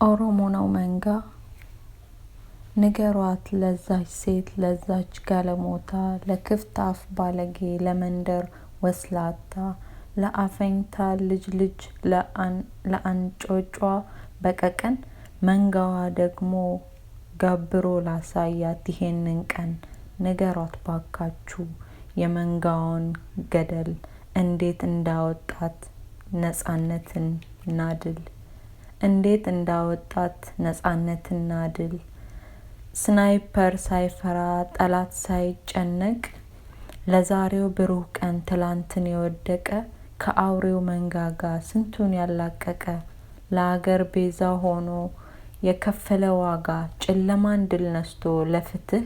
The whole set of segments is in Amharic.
ኦሮሞ ነው መንጋ ንገሯት ለዛች ሴት ለዛች ጋለሞታ ለክፍት አፍ ባለጌ ለመንደር ወስላታ ለአፈኝታ ልጅ ለአንጮጯ በቀቀን መንጋዋ ደግሞ ጋብሮ ላሳያት ይሄንን ቀን ንገሯት ባካችሁ የመንጋውን ገደል እንዴት እንዳወጣት ነፃነትና ድል እንዴት እንዳወጣት ነፃነትና ድል ስናይፐር ሳይፈራ ጠላት ሳይጨነቅ ለዛሬው ብሩህ ቀን ትላንትን የወደቀ ከአውሬው መንጋጋ ስንቱን ያላቀቀ ለአገር ቤዛ ሆኖ የከፈለ ዋጋ ጨለማን ድል ነስቶ ለፍትህ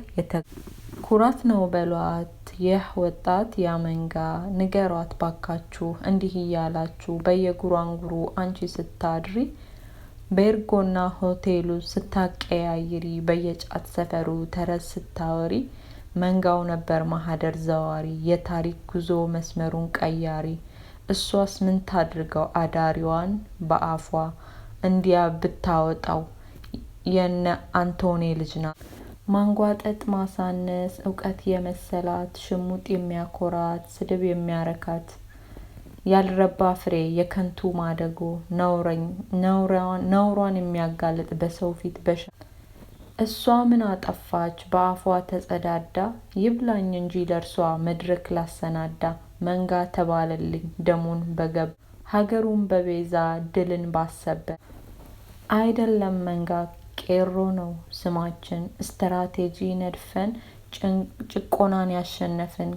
ኩራት ነው በሏት ይህ ወጣት ያመንጋ ንገሯት ባካችሁ እንዲህ እያላችሁ በየጉራንጉሩ አንቺ ስታድሪ በኤርጎና ሆቴሉ ስታቀያይሪ በየጫት ሰፈሩ ተረት ስታወሪ መንጋው ነበር ማህደር ዘዋሪ የታሪክ ጉዞ መስመሩን ቀያሪ እሷስ ምን ታድርገው አዳሪዋን በአፏ እንዲያ ብታወጣው የነ አንቶኔ ልጅ ናት ማንጓጠጥ ማሳነስ እውቀት የመሰላት ሽሙጥ የሚያኮራት ስድብ የሚያረካት ያልረባ ፍሬ የከንቱ ማደጎ ነውሯን የሚያጋልጥ በሰው ፊት እሷ ምን አጠፋች በአፏ ተጸዳዳ ይብላኝ እንጂ ለርሷ መድረክ ላሰናዳ መንጋ ተባለልኝ ደሙን በገብ ሀገሩን በቤዛ ድልን ባሰበ አይደለም መንጋ ቄሮ ነው ስማችን ስትራቴጂ ነድፈን ጭቆናን ያሸነፍን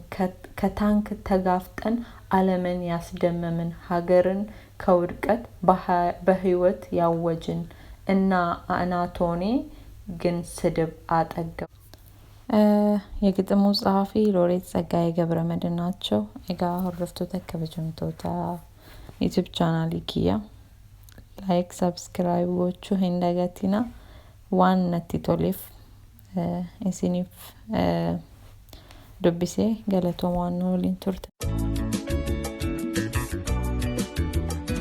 ከታንክ ተጋፍጠን ዓለምን ያስደመምን ሀገርን ከውድቀት በህይወት ያወጅን እና አናቶኔ ግን ስድብ አጠገብ የግጥሙ ጸሐፊ ሎሬት ጸጋዬ ገብረመድህን ናቸው። egaa hordoftoota kabajamtoota YouTube channel kiyya like subscribe gochuu hin dagatina waan natti toleef isiniif dubbisee galatoomaa waliin turte